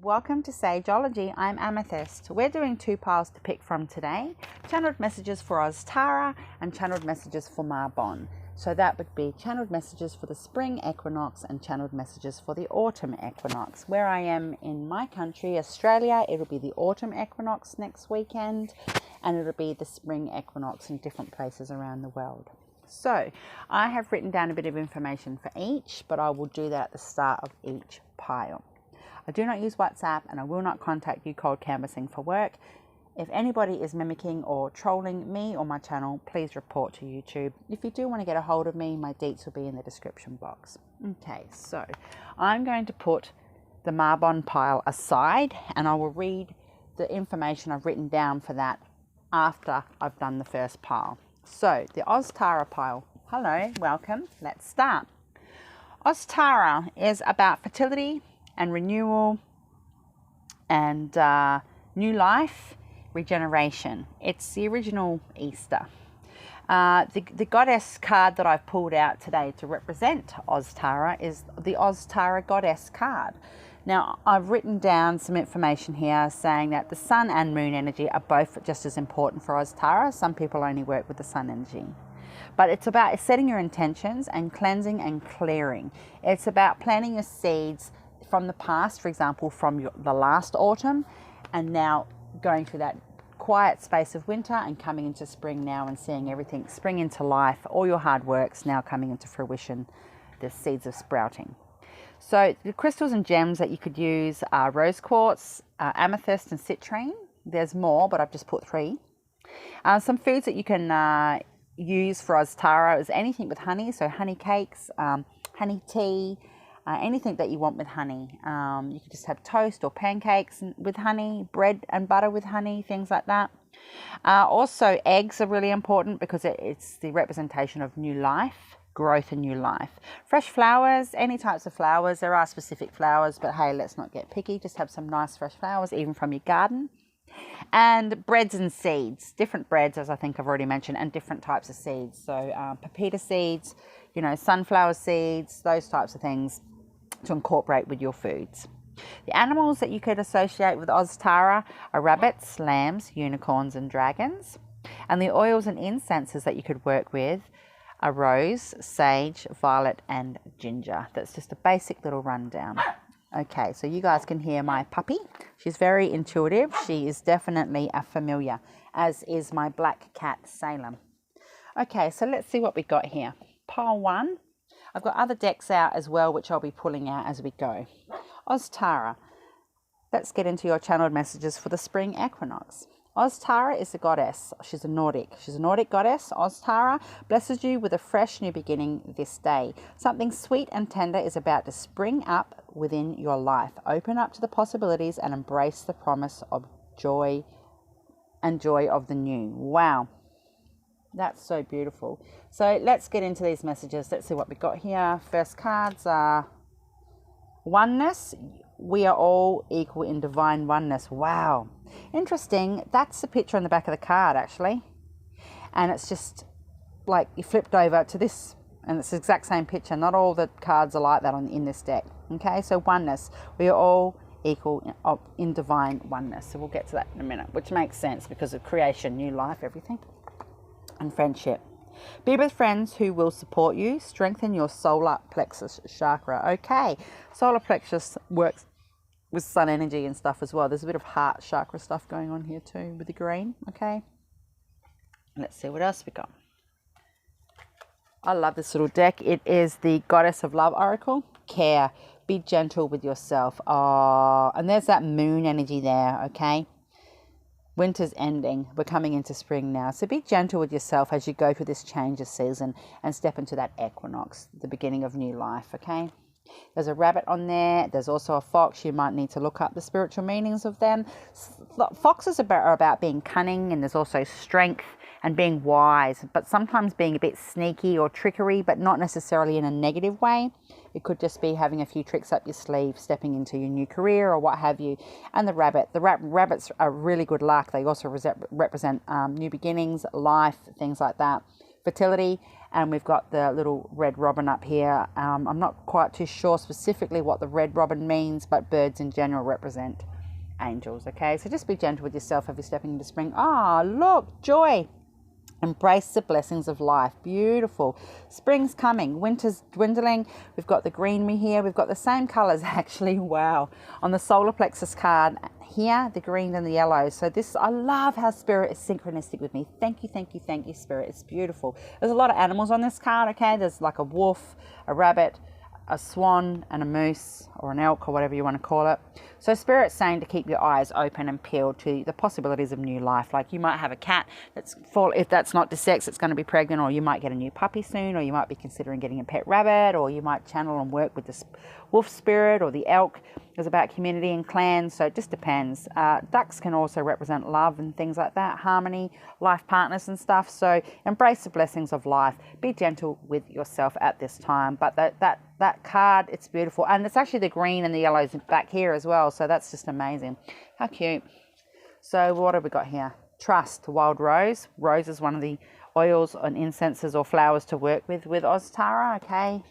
Welcome to Sageology. I'm Amythyst. We're doing two piles to pick from today. Channeled messages for Ostara and channeled messages for Mabon. So that would be channeled messages for the spring equinox and channeled messages for the autumn equinox. Where I am in my country, Australia, it'll be the autumn equinox next weekend, and it'll be the spring equinox in different places around the world. So I have written down a bit of information for each, but I will do that at the start of each pile. I do not use WhatsApp and I will not contact you cold canvassing for work. If anybody is mimicking or trolling me or my channel, please report to YouTube. If you do want to get a hold of me, my deets will be in the description box. Okay, so I'm going to put the Mabon pile aside and I will read the information I've written down for that after I've done the first pile. So the Ostara pile. Hello, welcome. Let's start. Ostara is about fertility and renewal and new life, regeneration. It's the original Easter. The goddess card that I've pulled out today to represent Ostara is the Ostara goddess card. Now, I've written down some information here saying that the sun and moon energy are both just as important for Ostara. Some people only work with the sun energy. But it's about setting your intentions and cleansing and clearing. It's about planting your seeds from the past, for example, from the last autumn, and now going through that quiet space of winter and coming into spring now and seeing everything spring into life. All your hard work's now coming into fruition, the seeds of sprouting. So the crystals and gems that you could use are rose quartz, amethyst and citrine. There's more, but I've just put 3. Some foods that you can use for Ostara is anything with honey, so honey cakes, honey tea, anything that you want with honey. You could just have toast or pancakes with honey, bread and butter with honey, things like that. Also, eggs are really important because it's the representation of new life, growth and new life. Fresh flowers, any types of flowers. There are specific flowers, but hey, let's not get picky. Just have some nice fresh flowers, even from your garden. And breads and seeds, different breads, as I think I've already mentioned, and different types of seeds. So pepita seeds, sunflower seeds, those types of things to incorporate with your foods. The animals that you could associate with Ostara are rabbits, lambs, unicorns and dragons. And the oils and incenses that you could work with are rose, sage, violet and ginger. That's just a basic little rundown. Okay, so you guys can hear my puppy. She's very intuitive. She is definitely a familiar, as is my black cat, Salem. Okay, so let's see what we got here. Pile 1. I've got other decks out as well, which I'll be pulling out as we go. Ostara. Let's get into your channeled messages for the spring equinox. Ostara is a goddess. She's a Nordic goddess. Ostara blesses you with a fresh new beginning this day. Something sweet and tender is about to spring up within your life. Open up to the possibilities and embrace the promise of joy and joy of the new. Wow. That's so beautiful. So let's get into these messages. Let's see what we got here. First cards are oneness. We are all equal in divine oneness. Wow. Interesting. That's the picture on the back of the card, actually. And it's just like you flipped over to this, and it's the exact same picture. Not all the cards are like that in this deck. Okay, so oneness. We are all equal in divine oneness. So we'll get to that in a minute, which makes sense because of creation, new life, everything. And friendship. Be with friends who will support you. Strengthen your solar plexus chakra. Okay, solar plexus works with sun energy and stuff as well. There's a bit of heart chakra stuff going on here too with the green. Okay, let's see what else we got. I love this little deck. It is the Goddess of Love Oracle. Care. Be gentle with yourself. Oh, and there's that moon energy there. Okay. Winter's ending. We're coming into spring now. So be gentle with yourself as you go through this change of season and step into that equinox, the beginning of new life, okay? There's a rabbit on there. There's also a fox. You might need to look up the spiritual meanings of them. Foxes are about being cunning, and there's also strength and being wise, but sometimes being a bit sneaky or trickery, but not necessarily in a negative way. It could just be having a few tricks up your sleeve, stepping into your new career or what have you. And the rabbits are really good luck. They also represent new beginnings, life, things like that. fertility. And we've got the little red robin up here. I'm not quite too sure specifically what the red robin means, but birds in general represent angels, okay? So just be gentle with yourself as you're stepping into spring. Ah, look, joy. Embrace the blessings of life. Beautiful. Spring's coming. Winter's dwindling. We've got the greenery here. We've got the same colors actually. Wow. On the solar plexus card here, the green and the yellow. So this, I love how Spirit is synchronistic with me. Thank you, thank you, thank you, Spirit. It's beautiful. There's a lot of animals on this card, okay? There's like a wolf, a rabbit, a swan, and a moose, or an elk, or whatever you want to call it. So Spirit's saying to keep your eyes open and peeled to the possibilities of new life. Like you might have a cat if that's not to sex, it's going to be pregnant, or you might get a new puppy soon, or you might be considering getting a pet rabbit, or you might channel and work with the wolf spirit or the elk. It's about community and clans, so it just depends. Ducks can also represent love and things like that, harmony, life partners and stuff. So embrace the blessings of life. Be gentle with yourself at this time. But that card, it's beautiful. And it's actually the green and the yellows back here as well. So that's just amazing. How cute. So what have we got here? Trust, wild rose. Rose is one of the oils and incenses or flowers to work with Ostara, okay?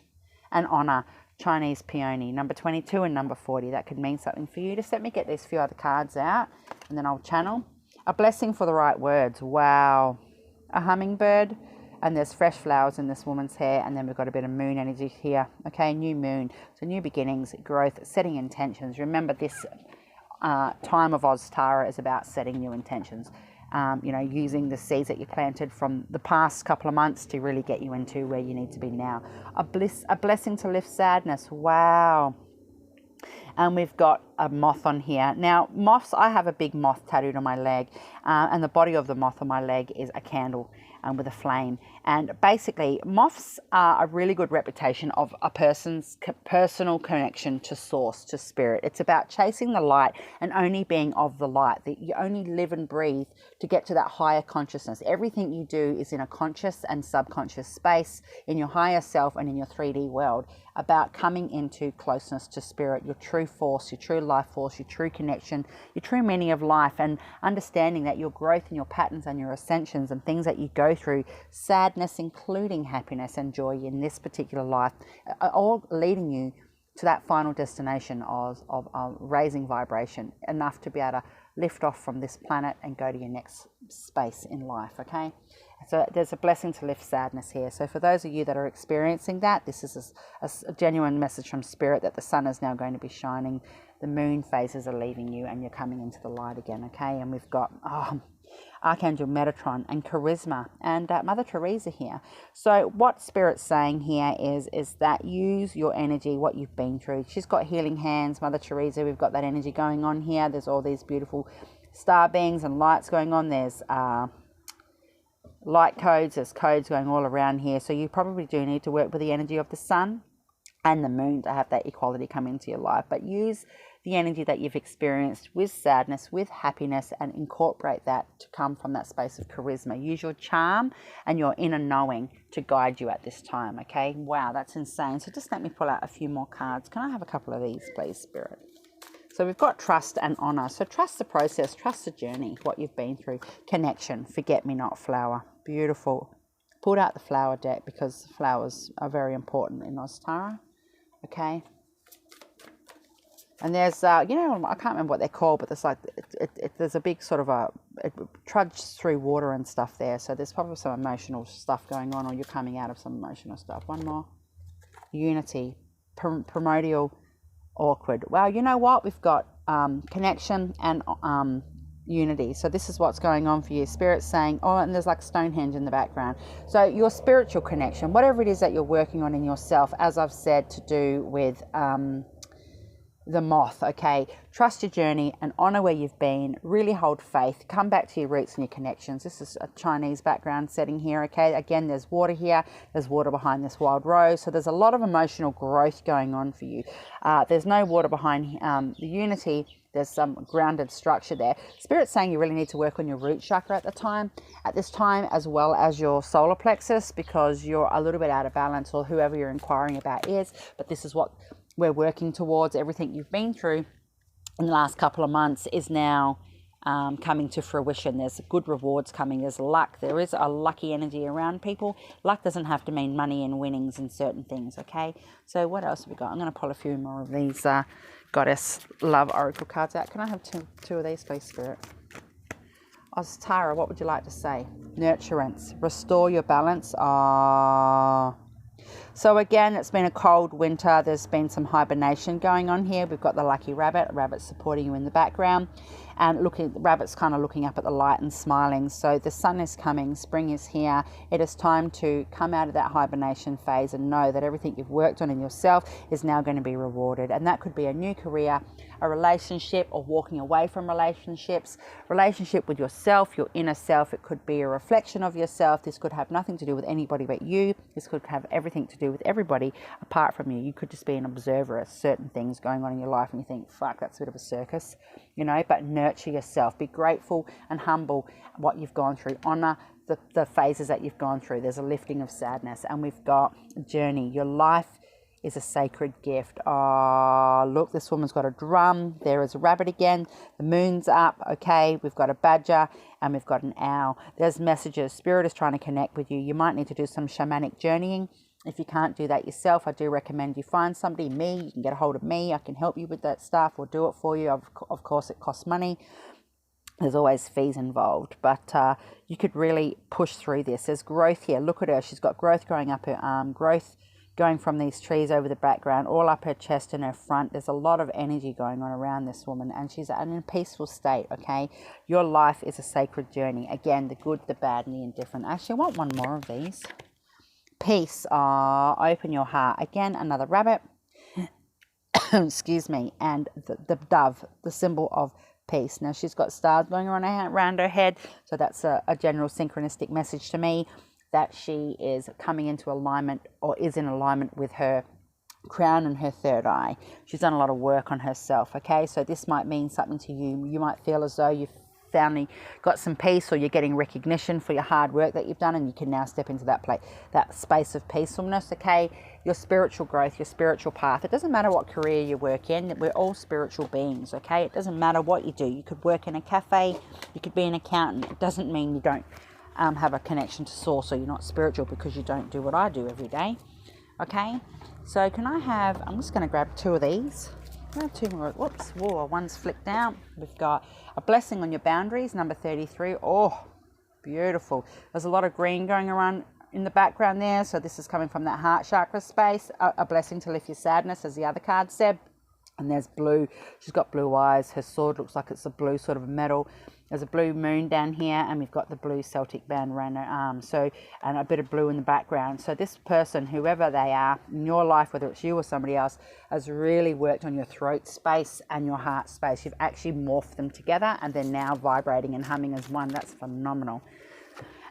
And honor, Chinese peony, number 22 and number 40. That could mean something for you. Just let me get these few other cards out and then I'll channel. A blessing for the right words. Wow. A hummingbird. And there's fresh flowers in this woman's hair. And then we've got a bit of moon energy here. Okay, new moon. So new beginnings, growth, setting intentions. Remember this time of Ostara is about setting new intentions. You know, using the seeds that you planted from the past couple of months to really get you into where you need to be now. A blessing to lift sadness. Wow. And we've got a moth on here. Now, moths, I have a big moth tattooed on my leg, and the body of the moth on my leg is a candle with a flame. And basically, moths are a really good reputation of a person's personal connection to source, to spirit. It's about chasing the light and only being of the light. That you only live and breathe to get to that higher consciousness. Everything you do is in a conscious and subconscious space, in your higher self and in your 3D world, about coming into closeness to spirit, your true force, your true life force, your true connection, your true meaning of life, and understanding that your growth and your patterns and your ascensions and things that you go through, sadness, including happiness and joy in this particular life, are all leading you to that final destination of raising vibration, enough to be able to lift off from this planet and go to your next space in life, okay? So there's a blessing to lift sadness here. So for those of you that are experiencing that, this is a genuine message from Spirit that the sun is now going to be shining, the moon phases are leaving you, and you're coming into the light again, okay? And we've got Archangel Metatron and Charisma and Mother Teresa here. So what Spirit's saying here is that use your energy, what you've been through. She's got healing hands, Mother Teresa. We've got that energy going on here. There's all these beautiful star beings and lights going on. There's light codes, there's codes going all around here. So you probably do need to work with the energy of the sun and the moon to have that equality come into your life. But use the energy that you've experienced with sadness, with happiness, and incorporate that to come from that space of charisma. Use your charm and your inner knowing to guide you at this time, okay? Wow, that's insane. So just let me pull out a few more cards. Can I have a couple of these, please, Spirit? So we've got trust and honor. So trust the process, trust the journey, what you've been through. Connection, forget-me-not flower. Beautiful. Pulled out the flower deck because flowers are very important in Ostara. Okay. And there's, you know, I can't remember what they're called, but there's like, there's a big sort of it trudges through water and stuff there. So there's probably some emotional stuff going on, or you're coming out of some emotional stuff. One more. Unity. Primordial. Awkward. Well, you know what? We've got connection and unity. So this is what's going on for you. Spirit's saying, oh, and there's like Stonehenge in the background. So your spiritual connection, whatever it is that you're working on in yourself, as I've said, to do with the moth, okay? Trust your journey and honor where you've been. Really hold faith. Come back to your roots and your connections. This is a Chinese background setting here, okay? Again, there's water here. There's water behind this wild rose. So there's a lot of emotional growth going on for you. There's no water behind the unity. There's some grounded structure there. Spirit's saying you really need to work on your root chakra at this time, as well as your solar plexus, because you're a little bit out of balance, or whoever you're inquiring about is. But this is what we're working towards. Everything you've been through in the last couple of months is now coming to fruition. There's good rewards coming. There's luck. There is a lucky energy around people. Luck doesn't have to mean money and winnings and certain things, okay? So what else have we got? I'm going to pull a few more of these Goddess Love Oracle cards out. Can I have two of these, please, Spirit? Ostara, what would you like to say? Nurturance. Restore your balance. So again, it's been a cold winter. There's been some hibernation going on here. We've got the lucky rabbit. Rabbit's supporting you in the background. And rabbit's kind of looking up at the light and smiling. So the sun is coming. Spring is here. It is time to come out of that hibernation phase and know that everything you've worked on in yourself is now going to be rewarded. And that could be a new career, a relationship, or walking away from relationships. Relationship with yourself, your inner self. It could be a reflection of yourself. This could have nothing to do with anybody but you. This could have everything to do with everybody apart from you. You could just be an observer of certain things going on in your life and you think, fuck, that's a bit of a circus, you know. But nurture yourself. Be grateful and humble what you've gone through. Honor the phases that you've gone through. There's a lifting of sadness, and we've got a journey. Your life is a sacred gift. Oh, look, this woman's got a drum. There is a rabbit again. The moon's up. Okay, we've got a badger and we've got an owl. There's messages. Spirit is trying to connect with you. You might need to do some shamanic journeying. If you can't do that yourself, I do recommend you find somebody, me. You can get a hold of me. I can help you with that stuff or do it for you. Of course, it costs money. There's always fees involved, but you could really push through this. There's growth here. Look at her. She's got growth growing up her arm, growth going from these trees over the background, all up her chest and her front. There's a lot of energy going on around this woman, and she's in a peaceful state, okay? Your life is a sacred journey. Again, the good, the bad, and the indifferent. Actually, I want one more of these. Peace. Open your heart. Again, another rabbit. Excuse me. And the dove, the symbol of peace. Now, she's got stars going around her head, so that's a general synchronistic message to me that she is coming into alignment, or is in alignment with her crown and her third eye. She's done a lot of work on herself, okay? So this might mean something to you. You might feel as though you've finally got some peace, or you're getting recognition for your hard work that you've done, and you can now step into that space of peacefulness, okay? Your spiritual growth, your spiritual path. It doesn't matter what career you work in. We're all spiritual beings, okay? It doesn't matter what you do. You could work in a cafe. You could be an accountant. It doesn't mean you don't have a connection to source, or you're not spiritual because you don't do what I do every day, okay? So can I have, I'm just going to grab two of these. I have two more. Whoops, whoa, one's flicked out. We've got a blessing on your boundaries, number 33. Oh, beautiful. There's a lot of green going around in the background there, so this is coming from that heart chakra space. A blessing to lift your sadness, as the other card said. And there's blue. She's got blue eyes. Her sword looks like it's a blue sort of metal. There's a blue moon down here, and we've got the blue Celtic band around her arm. So, and a bit of blue in the background. So this person, whoever they are in your life, whether it's you or somebody else, has really worked on your throat space and your heart space. You've actually morphed them together, and they're now vibrating and humming as one. That's phenomenal.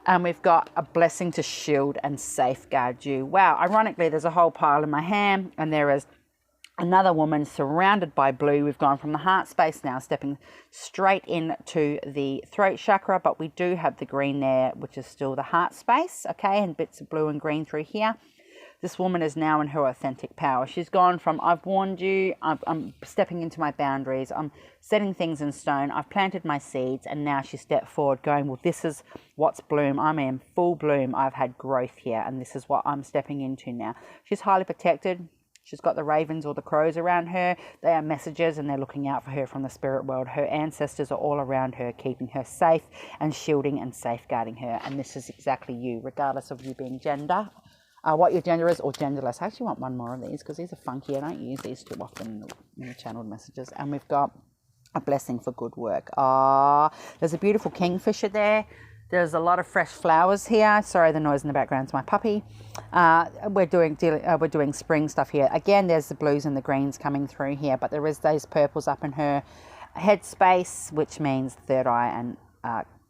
And we've got a blessing to shield and safeguard you. Wow, ironically, there's a whole pile in my hand, and there is another woman surrounded by blue. We've gone from the heart space now, stepping straight into the throat chakra, but we do have the green there, which is still the heart space, okay, and bits of blue and green through here. This woman is now in her authentic power. She's gone from, I've warned you, I'm stepping into my boundaries, I'm setting things in stone, I've planted my seeds, and now she stepped forward going, well, this is what's bloom. I'm in full bloom. I've had growth here, and this is what I'm stepping into now. She's highly protected. She's got the ravens or the crows around her. They are messengers, and they're looking out for her from the spirit world. Her ancestors are all around her, keeping her safe and shielding and safeguarding her. And this is exactly you, regardless of you being gender, what your gender is, or genderless. I actually want one more of these because these are funky. I don't use these too often in the channeled messages. And we've got a blessing for good work. There's a beautiful kingfisher there. There's a lot of fresh flowers here. Sorry, the noise in the background is my puppy. We're doing spring stuff here. Again, there's the blues and the greens coming through here, but there is those purples up in her head space, which means third eye and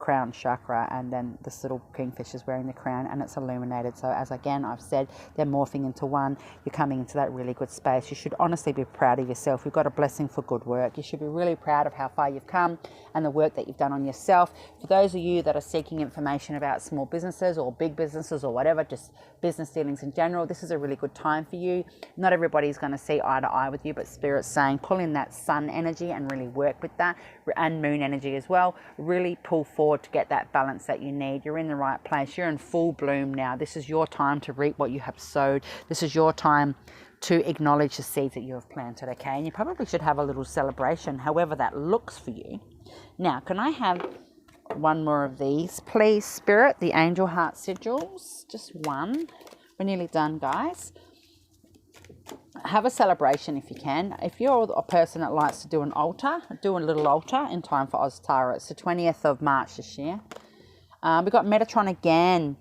crown chakra, and then this little kingfish is wearing the crown and it's illuminated. So as again I've said, they're morphing into one. You're coming into that really good space. You should honestly be proud of yourself. You've got a blessing for good work. You should be really proud of how far you've come and the work that you've done on yourself. For those of you that are seeking information about small businesses or big businesses or whatever, just business dealings in general, this is a really good time for you. Not everybody's going to see eye to eye with you, but Spirit's saying pull in that sun energy and really work with that, and moon energy as well. Really pull forward to get that balance that you need. You're in the right place. You're in full bloom now. This is your time to reap what you have sowed. This is your time to acknowledge the seeds that you have planted, okay? And you probably should have a little celebration, however that looks for you. Now, can I have one more of these, please, Spirit? The angel heart sigils, just one. We're nearly done, guys. Have a celebration if you can. If you're a person that likes to do an altar, do a little altar in time for Ostara. It's the 20th of March this year. We've got Metatron again.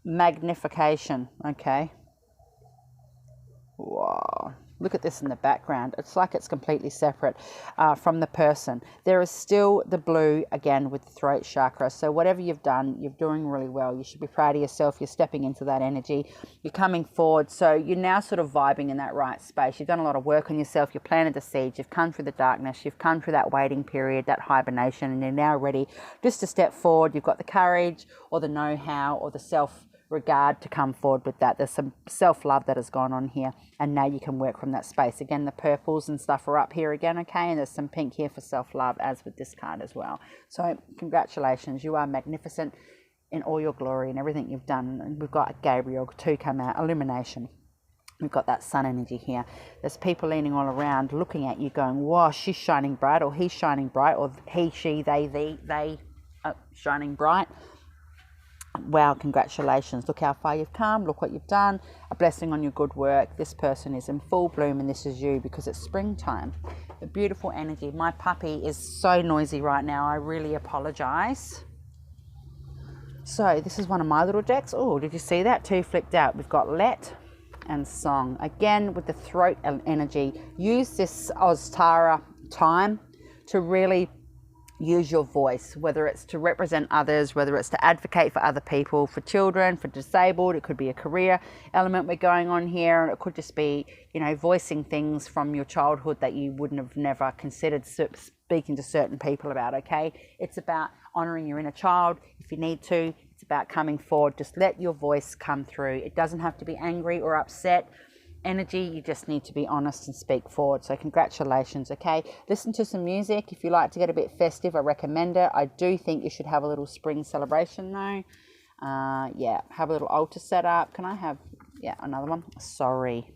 Magnification, okay. Wow. Look at this in the background. It's like it's completely separate from the person. There is still the blue, again, with the throat chakra. So whatever you've done, you're doing really well. You should be proud of yourself. You're stepping into that energy. You're coming forward. So you're now sort of vibing in that right space. You've done a lot of work on yourself. You've planted the seeds. You've come through the darkness. You've come through that waiting period, that hibernation, and you're now ready just to step forward. You've got the courage or the know-how or the self-regard to come forward with that. There's some self-love that has gone on here, and now you can work from that space. Again, the purples and stuff are up here again, okay, and there's some pink here for self-love, as with this card as well. So congratulations, you are magnificent in all your glory and everything you've done. And we've got Gabriel 2 come out, illumination. We've got that sun energy here. There's people leaning all around looking at you going, wow, she's shining bright, or he's shining bright, or he, she, they are shining bright. Wow, congratulations. Look how far you've come. Look what you've done. A blessing on your good work. This person is in full bloom, and this is you, because it's springtime. A beautiful energy. My puppy is so noisy right now. I really apologize. So this is one of my little decks. Oh, did you see that? 2 flipped out. We've got let and song. Again, with the throat energy. Use this Ostara time to really use your voice, whether it's to represent others, whether it's to advocate for other people, for children, for disabled. It could be a career element we're going on here, and it could just be, you know, voicing things from your childhood that you wouldn't have never considered speaking to certain people about, okay? It's about honoring your inner child if you need to. It's about coming forward. Just let your voice come through. It doesn't have to be angry or upset energy. You just need to be honest and speak forward. So congratulations, okay? Listen to some music. If you like to get a bit festive, I recommend it. I do think you should have a little spring celebration though. Yeah, have a little altar set up. Can I have, yeah, another one? Sorry.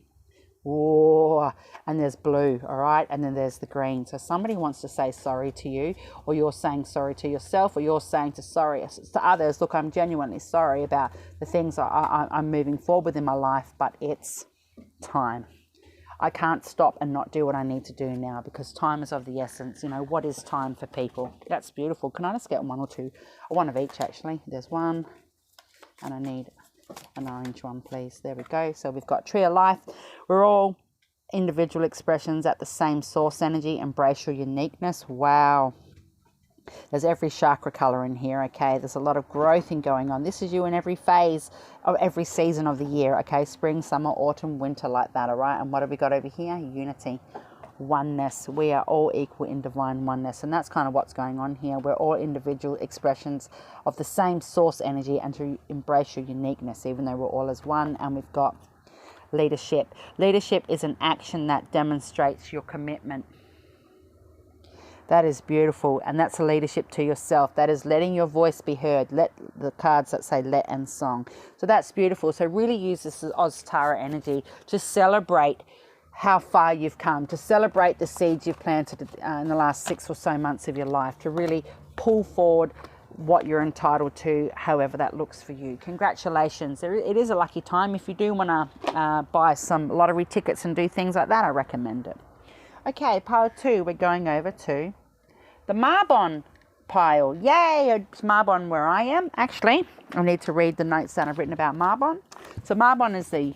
Whoa, and there's blue, all right, and then there's the green. So somebody wants to say sorry to you, or you're saying sorry to yourself, or you're saying to others, look, I'm genuinely sorry about the things I'm moving forward with in my life, but it's time. I can't stop and not do what I need to do now, because time is of the essence. You know, what is time for people? That's beautiful. Can I just get one or two, or one of each actually? There's one, and I need an orange one, please. There we go. So we've got Tree of Life. We're all individual expressions at the same source energy. Embrace your uniqueness. Wow. There's every chakra color in here, okay? There's a lot of growth in going on. This is you in every phase of every season of the year, okay? Spring, summer, autumn, winter, like that, all right? And what have we got over here? Unity, oneness. We are all equal in divine oneness, and that's kind of what's going on here. We're all individual expressions of the same source energy, and to embrace your uniqueness, even though we're all as one. And we've got leadership. Leadership is an action that demonstrates your commitment. That is beautiful, and that's a leadership to yourself. That is letting your voice be heard. Let the cards that say let and song. So that's beautiful. So really use this Ostara energy to celebrate how far you've come, to celebrate the seeds you've planted in the last 6 or so months of your life, to really pull forward what you're entitled to, however that looks for you. Congratulations. It is a lucky time. If you do want to buy some lottery tickets and do things like that, I recommend it. Okay, pile 2, we're going over to the Mabon pile. Yay, it's Mabon where I am. Actually, I need to read the notes that I've written about Mabon. So Mabon is the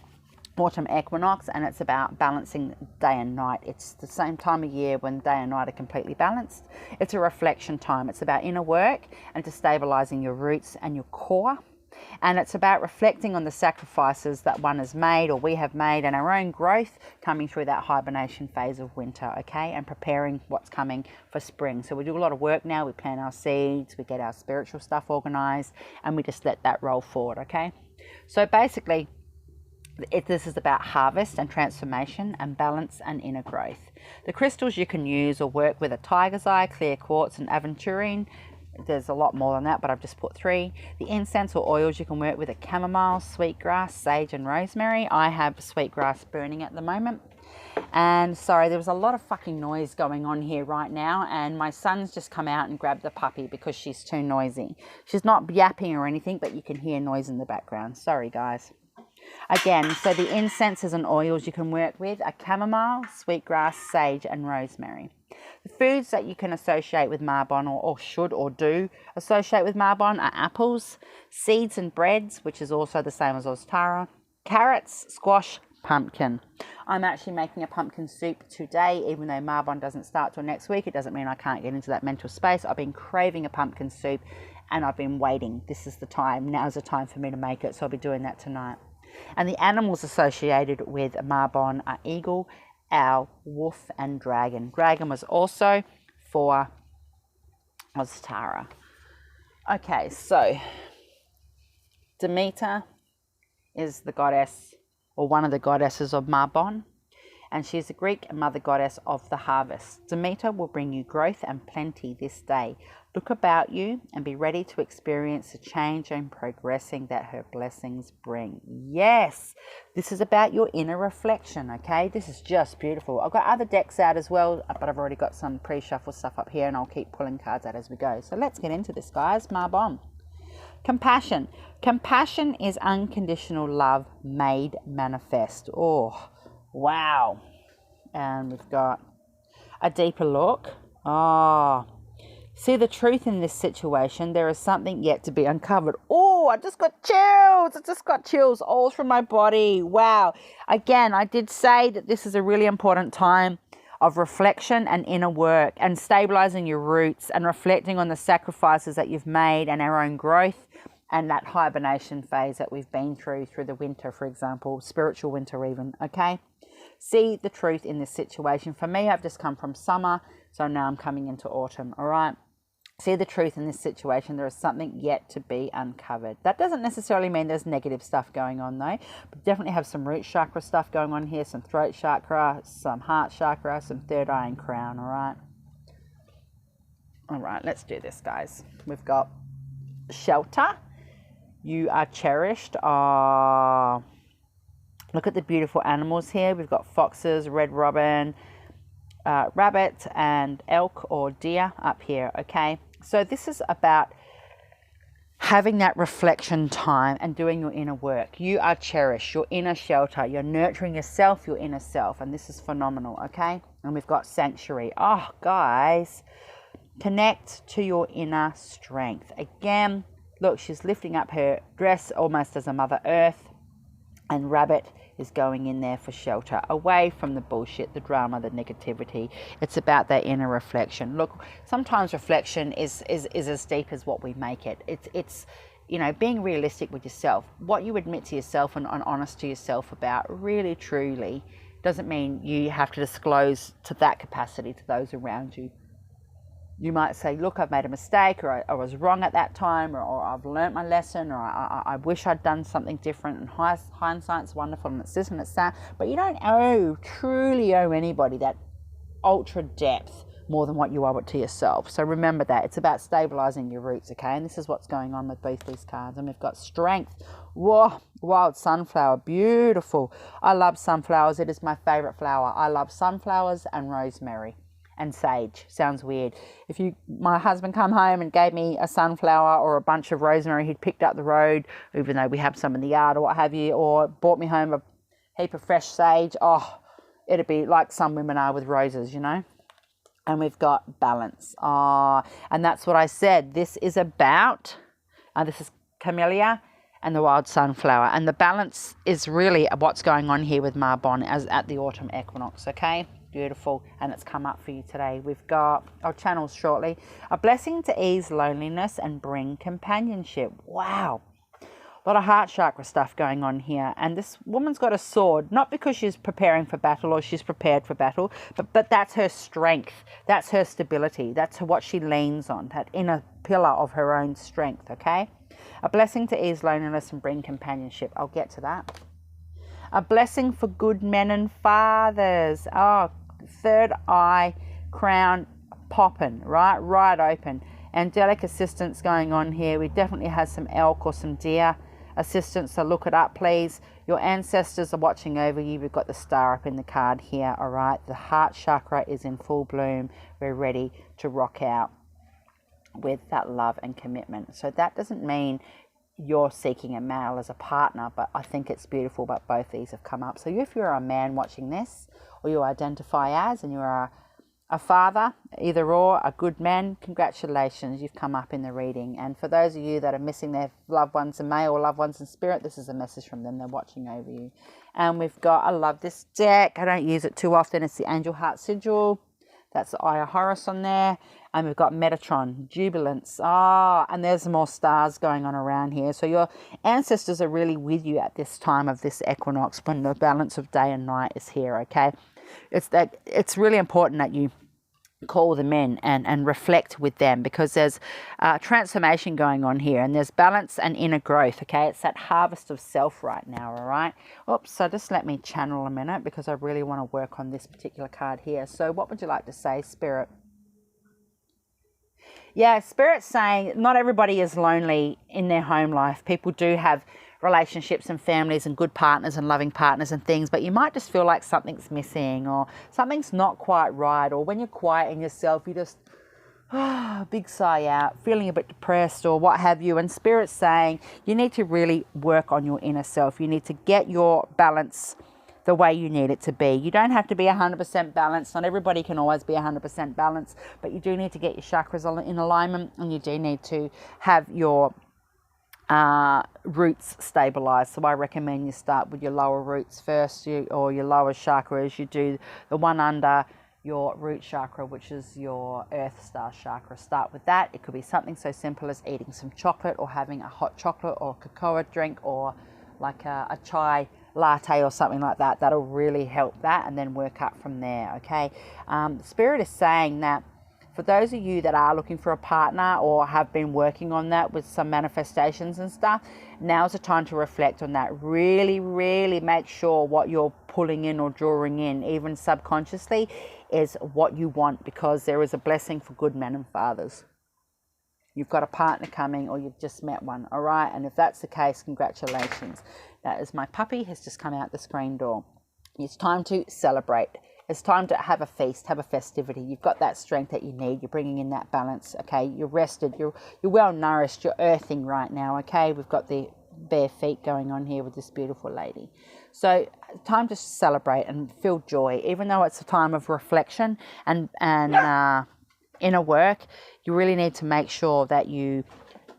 autumn equinox, and it's about balancing day and night. It's the same time of year when day and night are completely balanced. It's a reflection time. It's about inner work and to stabilizing your roots and your core. And it's about reflecting on the sacrifices that one has made or we have made and our own growth coming through that hibernation phase of winter, okay, and preparing what's coming for spring. So we do a lot of work now. We plant our seeds, we get our spiritual stuff organized, and we just let that roll forward, okay? So basically, this is about harvest and transformation and balance and inner growth. The crystals you can use or work with are tiger's eye, clear quartz, and aventurine. There's a lot more than that, but I've just put 3. The incense or oils you can work with are chamomile, sweetgrass, sage, and rosemary. I have sweetgrass burning at the moment. And sorry, there was a lot of fucking noise going on here right now, and my son's just come out and grabbed the puppy because she's too noisy. She's not yapping or anything, but you can hear noise in the background. Sorry, guys. Again, so the incenses and oils you can work with are chamomile, sweetgrass, sage, and rosemary. The foods that you can associate with Mabon, or should or do associate with Mabon, are apples, seeds and breads, which is also the same as Ostara, carrots, squash, pumpkin. I'm actually making a pumpkin soup today, even though Mabon doesn't start till next week. It doesn't mean I can't get into that mental space. I've been craving a pumpkin soup and I've been waiting. This is the time. Now's the time for me to make it, so I'll be doing that tonight. And the animals associated with Mabon are eagle, owl, wolf, and dragon. Dragon was also for Ostara. Okay, so Demeter is the goddess, or one of the goddesses of Mabon, and she's the Greek mother goddess of the harvest. Demeter will bring you growth and plenty this day. Look about you and be ready to experience the change and progressing that her blessings bring. Yes, this is about your inner reflection, okay? This is just beautiful. I've got other decks out as well, but I've already got some pre-shuffle stuff up here, and I'll keep pulling cards out as we go. So let's get into this, guys. Mabon. Compassion. Compassion is unconditional love made manifest. Oh, wow. And we've got a deeper look. Oh, see the truth in this situation. There is something yet to be uncovered. Oh, I just got chills. I just got chills all through my body. Wow. Again, I did say that this is a really important time of reflection and inner work and stabilizing your roots and reflecting on the sacrifices that you've made and our own growth and that hibernation phase that we've been through the winter, for example, spiritual winter even, okay? See the truth in this situation. For me, I've just come from summer, so now I'm coming into autumn, all right? See the truth in this situation. There is something yet to be uncovered. That doesn't necessarily mean there's negative stuff going on though. But definitely have some root chakra stuff going on here, some throat chakra, some heart chakra, some third eye and crown, all right? All right, let's do this, guys. We've got shelter. You are cherished. Look at the beautiful animals here. We've got foxes, red robin, rabbit, and elk or deer up here, okay? So this is about having that reflection time and doing your inner work. You are cherished, your inner shelter. You're nurturing yourself, your inner self, and this is phenomenal, okay? And we've got sanctuary. Oh, guys, connect to your inner strength. Again, look, she's lifting up her dress almost as a Mother Earth, and rabbit is going in there for shelter, away from the bullshit, the drama, the negativity. It's about that inner reflection. Look, sometimes reflection is as deep as what we make it. It's you know, being realistic with yourself. What you admit to yourself and honest to yourself about really, truly doesn't mean you have to disclose to that capacity to those around you. You might say, look, I've made a mistake, or I was wrong at that time, or I've learnt my lesson, or I wish I'd done something different, and hindsight's wonderful, and it's this and it's that. But you don't truly owe anybody that ultra depth more than what you owe it to yourself. So remember that. It's about stabilizing your roots, okay? And this is what's going on with both these cards. And we've got strength. Whoa, wild sunflower, beautiful. I love sunflowers. It is my favorite flower. I love sunflowers and rosemary. And sage. Sounds weird. If my husband come home and gave me a sunflower or a bunch of rosemary he'd picked up the road, even though we have some in the yard or what have you, or brought me home a heap of fresh sage, oh, it'd be like some women are with roses, you know. And we've got balance. And that's what I said. This is about, this is camellia, and the wild sunflower. And the balance is really what's going on here with Mabon as at the autumn equinox, okay? Beautiful. And it's come up for you today. We've got, I'll channel shortly, a blessing to ease loneliness and bring companionship. Wow. A lot of heart chakra stuff going on here. And this woman's got a sword, not because she's preparing for battle or she's prepared for battle, but that's her strength. That's her stability. That's what she leans on, that inner pillar of her own strength, okay? A blessing to ease loneliness and bring companionship. I'll get to that. A blessing for good men and fathers. Oh, third eye crown popping, right open. Angelic assistance going on here. We definitely have some elk or some deer assistance, so look it up, please. Your ancestors are watching over you. We've got the star up in the card here, all right? The heart chakra is in full bloom. We're ready to rock out with that love and commitment. So that doesn't mean you're seeking a male as a partner, but I think it's beautiful, but both these have come up. So if you're a man watching this, or you identify as, and you're a father, either or, a good man, congratulations, you've come up in the reading. And for those of you that are missing their loved ones in male or loved ones in spirit, this is a message from them. They're watching over you. And we've got, I love this deck. I don't use it too often. It's the Angel Heart Sigil. That's the Eye of Horus on there. And we've got Metatron, Jubilance. And there's more stars going on around here. So your ancestors are really with you at this time of this equinox when the balance of day and night is here, okay? It's really important that you call them in and reflect with them, because there's transformation going on here, and there's balance and inner growth, okay? It's that harvest of self right now, all right? Oops, so just let me channel a minute, because I really want to work on this particular card here. So what would you like to say, Spirit? Yeah, Spirit's saying not everybody is lonely in their home life. People do have relationships and families and good partners and loving partners and things, but you might just feel like something's missing or something's not quite right, or when you're quiet in yourself, you just, big sigh out, feeling a bit depressed or what have you. And Spirit's saying you need to really work on your inner self. You need to get your balance the way you need it to be. You don't have to be 100% balanced. Not everybody can always be 100% balanced, but you do need to get your chakras in alignment, and you do need to have your roots stabilized. So I recommend you start with your lower roots first, or your lower chakras. You do the one under your root chakra, which is your earth star chakra. Start with that. It could be something so simple as eating some chocolate, or having a hot chocolate or cocoa drink, or like a chai latte or something like that. That'll really help that, and then work up from there, okay? Spirit is saying that for those of you that are looking for a partner or have been working on that with some manifestations and stuff, now's the time to reflect on that. Really, really make sure what you're pulling in or drawing in, even subconsciously, is what you want, because there is a blessing for good men and fathers. You've got a partner coming, or you've just met one, all right? And if that's the case, congratulations. That is my puppy, has just come out the screen door. It's time to celebrate. It's time to have a feast, have a festivity. You've got that strength that you need. You're bringing in that balance, okay? You're rested. You're well nourished. You're earthing right now, okay? We've got the bare feet going on here with this beautiful lady. So time to celebrate and feel joy, even though it's a time of reflection and inner work. You really need to make sure that you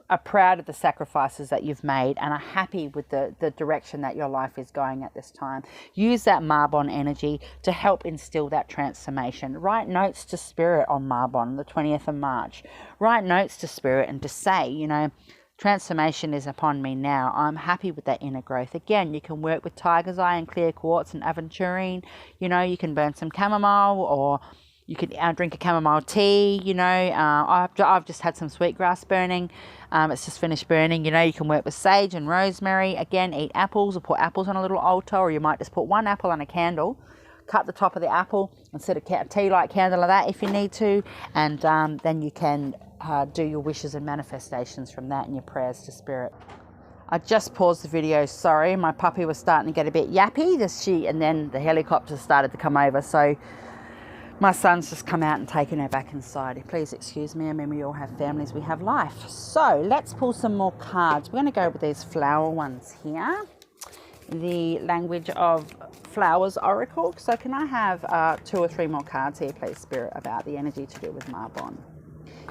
are proud of the sacrifices that you've made and are happy with the direction that your life is going at this time. Use that Mabon energy to help instill that transformation. Write notes to Spirit on Mabon, the 20th of March. Write notes to Spirit and to say, you know, transformation is upon me now. I'm happy with that inner growth. Again, you can work with tiger's eye and clear quartz and aventurine. You know, you can burn some chamomile, or you could drink a chamomile tea. You know, I've just had some sweetgrass burning. It's just finished burning. You know, you can work with sage and rosemary. Again, eat apples, or put apples on a little altar, or you might just put one apple on a candle. Cut the top of the apple and set a tea light candle of that if you need to. And then you can do your wishes and manifestations from that, and your prayers to Spirit. I just paused the video, sorry. My puppy was starting to get a bit yappy. And then the helicopter started to come over. So my son's just come out and taken her back inside. Please excuse me. I mean, we all have families, we have life. So let's pull some more cards. We're going to go with these flower ones here. The Language of Flowers Oracle. So can I have 2 or 3 more cards here, please, Spirit, about the energy to do with Mabon?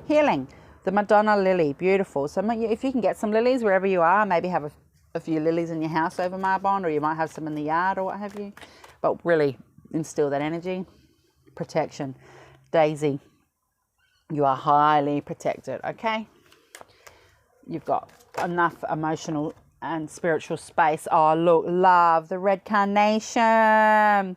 Healing. The Madonna Lily. Beautiful. So if you can get some lilies wherever you are, maybe have a a few lilies in your house over Mabon, or you might have some in the yard or what have you. But really instill that energy. Protection. Daisy, you are highly protected, okay? You've got enough emotional and spiritual space. Oh, look, love, the red carnation.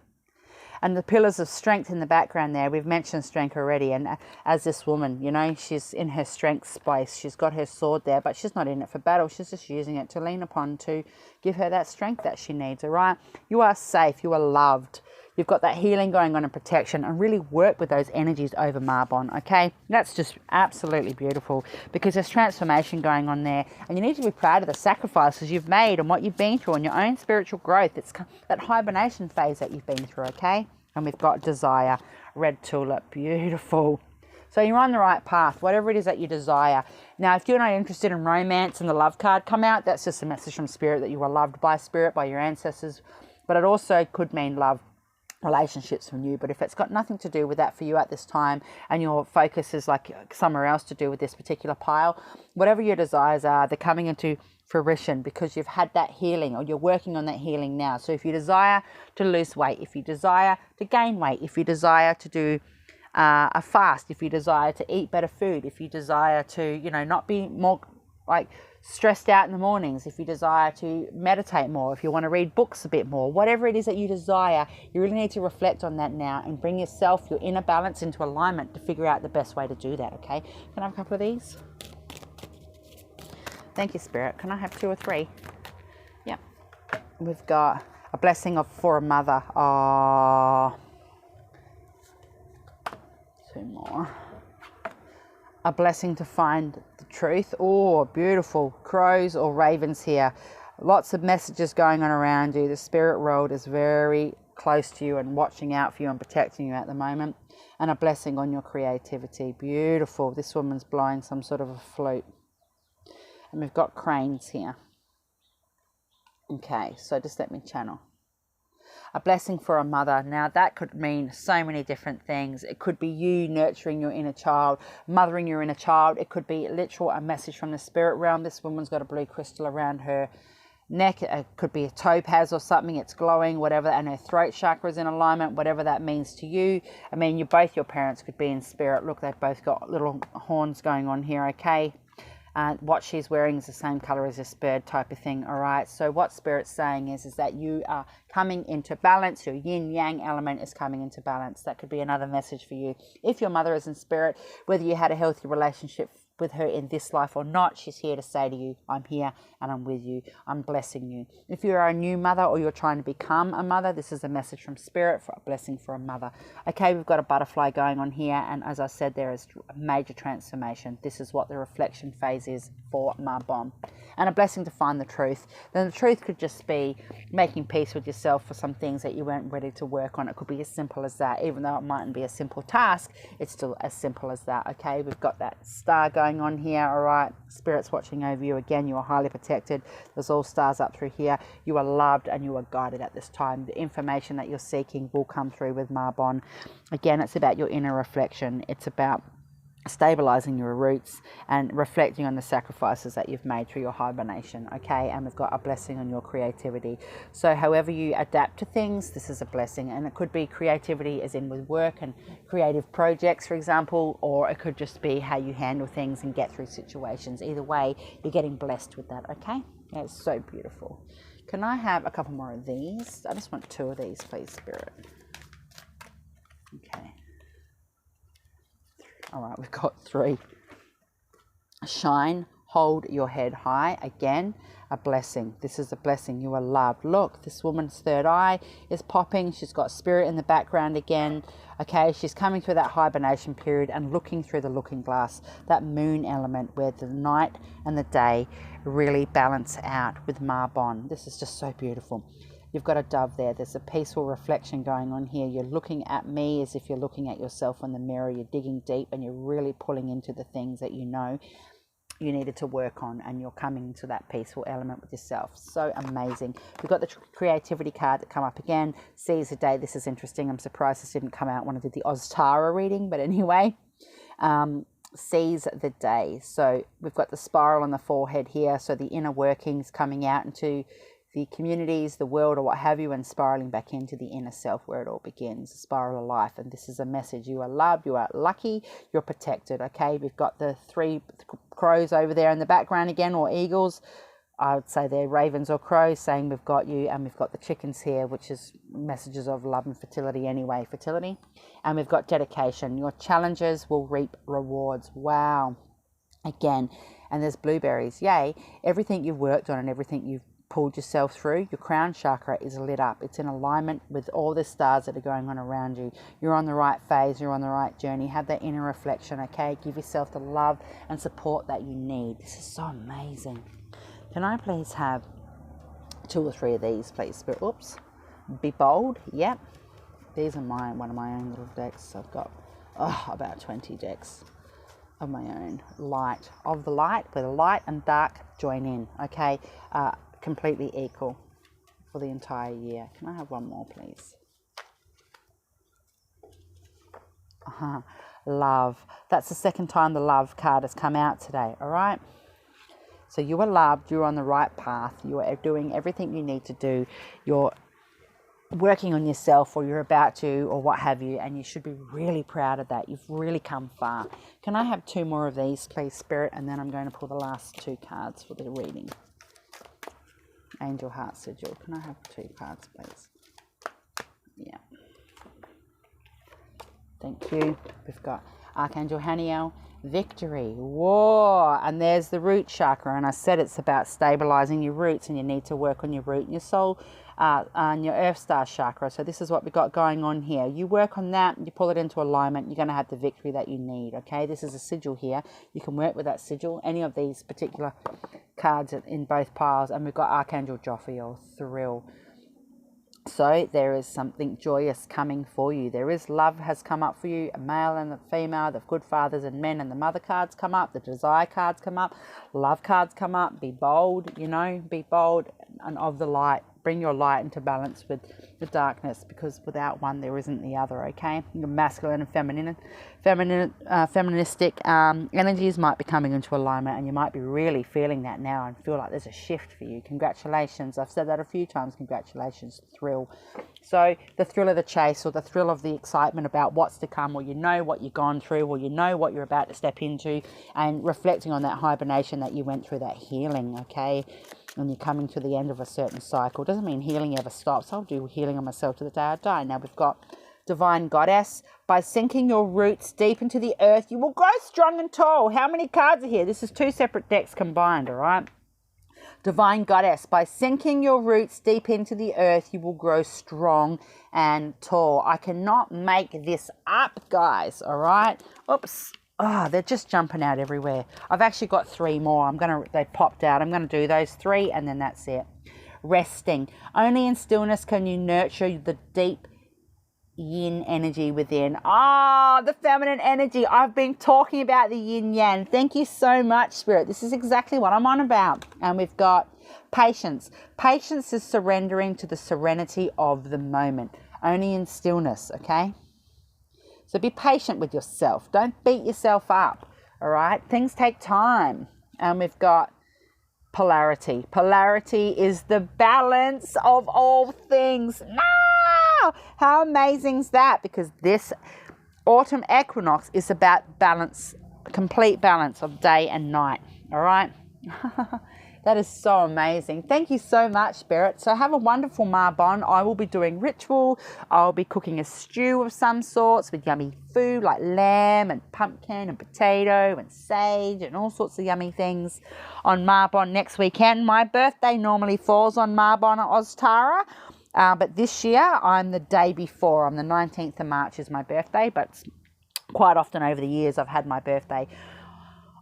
And the pillars of strength in the background there. We've mentioned strength already. And as this woman, you know, she's in her strength space. She's got her sword there, but she's not in it for battle. She's just using it to lean upon to give her that strength that she needs, all right? You are safe. You are loved. You've got that healing going on and protection, and really work with those energies over Mabon, okay? That's just absolutely beautiful because there's transformation going on there, and you need to be proud of the sacrifices you've made and what you've been through and your own spiritual growth. It's that hibernation phase that you've been through, okay? And we've got desire, red tulip, beautiful. So you're on the right path, whatever it is that you desire. Now, if you're not interested in romance and the love card come out, that's just a message from spirit that you are loved by spirit, by your ancestors. But it also could mean love relationships from you. But if it's got nothing to do with that for you at this time, and your focus is like somewhere else to do with this particular pile, whatever your desires are, they're coming into fruition because you've had that healing, or you're working on that healing now. So if you desire to lose weight, if you desire to gain weight, if you desire to do a fast, if you desire to eat better food, if you desire to, you know, not be more like stressed out in the mornings, if you desire to meditate more, if you want to read books a bit more, whatever it is that you desire, you really need to reflect on that now and bring yourself, your inner balance, into alignment to figure out the best way to do that, okay? Can I have a couple of these? Thank you, Spirit. Can I have 2 or 3? Yep. We've got a blessing for a mother. Oh, 2 more. A blessing to find the truth. Oh, beautiful. Crows or ravens here. Lots of messages going on around you. The spirit world is very close to you and watching out for you and protecting you at the moment. And a blessing on your creativity. Beautiful. This woman's blowing some sort of a flute. And we've got cranes here. Okay, so just let me channel. A blessing for a mother. Now that could mean so many different things. It could be you nurturing your inner child, mothering your inner child. It could be literal a message from the spirit realm. This woman's got a blue crystal around her neck. It could be a topaz or something. It's glowing, whatever, and her throat chakra is in alignment, whatever that means to you. I mean, both your parents could be in spirit. Look, they've both got little horns going on here, okay? What she's wearing is the same color as this bird type of thing, all right? So what Spirit's saying is that you are coming into balance. Your yin-yang element is coming into balance. That could be another message for you. If your mother is in spirit, whether you had a healthy relationship with her in this life or not, she's here to say to you, I'm here and I'm with you. I'm blessing you. If you're a new mother or you're trying to become a mother, this is a message from Spirit for a blessing for a mother. Okay, we've got a butterfly going on here, and as I said, there is a major transformation. This is what the reflection phase is for Mabon. And a blessing to find the truth. Then the truth could just be making peace with yourself for some things that you weren't ready to work on. It could be as simple as that. Even though it mightn't be a simple task, it's still as simple as that. Okay, we've got that star going on here, all right? Spirit's watching over you. Again, you are highly protected. There's all stars up through here. You are loved and you are guided at this time. The information that you're seeking will come through with Mabon. Again, it's about your inner reflection. It's about stabilizing your roots and reflecting on the sacrifices that you've made through your hibernation, okay? And we've got a blessing on your creativity. So however you adapt to things, this is a blessing. And it could be creativity as in with work and creative projects, for example, or it could just be how you handle things and get through situations. Either way, you're getting blessed with that, okay? It's so beautiful. Can I have a couple more of these? I just want 2 of these, please, Spirit. Okay. All right, we've got 3. Shine, hold your head high. Again, a blessing. This is a blessing. You are loved. Look, this woman's third eye is popping. She's got spirit in the background again. Okay, she's coming through that hibernation period and looking through the looking glass, that moon element where the night and the day really balance out with Mabon. This is just so beautiful. You've got a dove there. There's a peaceful reflection going on here. You're looking at me as if you're looking at yourself in the mirror. You're digging deep and you're really pulling into the things that you know you needed to work on, and you're coming into that peaceful element with yourself. So amazing. We've got the creativity card that come up again. Seize the day. This is interesting. I'm surprised this didn't come out when I did the Ostara reading, but anyway. seize the day. So we've got the spiral on the forehead here, so the inner workings coming out into the communities, the world, or what have you, and spiraling back into the inner self where it all begins, the spiral of life. And this is a message: you are loved, you are lucky, you're protected. Okay, we've got the 3 crows over there in the background again, or eagles. I would say they're ravens or crows, saying we've got you. And we've got the chickens here, which is messages of love and fertility anyway, fertility. And we've got dedication. Your challenges will reap rewards. Wow. Again, and there's blueberries. Yay. Everything you've worked on and everything you've pulled yourself through, your crown chakra is lit up. It's in alignment with all the stars that are going on around you. You're on the right phase. You're on the right journey. Have that inner reflection, okay? Give yourself the love and support that you need. This is so amazing. Can I please have 2 or 3 of these, please, Spirit? Oops. Be bold. Yep. These are one of my own little decks. I've got about 20 decks of my own. Light. Of the light, where the light and dark join in. Okay. Completely equal for the entire year. Can I have one more, please? Love. That's the second time the love card has come out today. All right. So you are loved, you're on the right path, you are doing everything you need to do, you're working on yourself, or you're about to, or what have you, and you should be really proud of that. You've really come far. Can I have 2 more of these, please, Spirit? And then I'm going to pull the last 2 cards for the reading. Angel Heart Sigil. Can I have 2 cards, please? Yeah. Thank you. We've got Archangel Haniel. Victory, war, and there's the root chakra. And I said it's about stabilizing your roots, and you need to work on your root and your soul and your earth star chakra. So this is what we got going on here. You work on that, you pull it into alignment, you're going to have the victory that you need. Okay, this is a sigil here. You can work with that sigil, any of these particular cards in both piles. And we've got Archangel Jophiel, thrill. So there is something joyous coming for you. There is love has come up for you, a male and a female, the good fathers and men, and the mother cards come up, the desire cards come up, love cards come up. Be bold, be bold and of the light. Bring your light into balance with the darkness, because without one there isn't the other. Okay, your masculine and feministic energies might be coming into alignment, and you might be really feeling that now and feel like there's a shift for you. Congratulations. I've said that a few times. Congratulations. Thrill. So the thrill of the chase, or the thrill of the excitement about what's to come, or what you've gone through, or what you're about to step into, and reflecting on that hibernation that you went through, that healing. Okay, and you're coming to the end of a certain cycle. Doesn't mean healing ever stops. I'll do healing on myself to the day I die. Now we've got Divine Goddess. By sinking your roots deep into the earth, you will grow strong and tall. How many cards are here? This is 2 separate decks combined, all right? Divine Goddess. By sinking your roots deep into the earth, you will grow strong and tall. I cannot make this up, guys, all right? Oops. They're just jumping out everywhere. I've actually got 3 more. They popped out. I'm going to do those 3, and then that's it. Resting. Only in stillness can you nurture the deep yin energy within. The feminine energy. I've been talking about the yin yang. Thank you so much, Spirit. This is exactly what I'm on about. And we've got patience. Patience is surrendering to the serenity of the moment. Only in stillness, okay? So be patient with yourself. Don't beat yourself up, all right? Things take time. And we've got polarity. Polarity is the balance of all things. No! How amazing is that? Because this autumn equinox is about balance, complete balance of day and night, all right? That is so amazing. Thank you so much, Spirit. So have a wonderful Mabon. I will be doing ritual. I'll be cooking a stew of some sorts with yummy food like lamb and pumpkin and potato and sage and all sorts of yummy things on Mabon next weekend. My birthday normally falls on Mabon at Ostara. But this year, I'm the day before. I'm the 19th of March is my birthday. But quite often over the years, I've had my birthday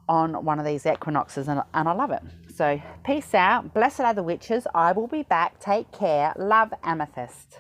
on one of these equinoxes, and I love it. So peace out. Blessed are the witches. I will be back. Take care. Love, Amethyst.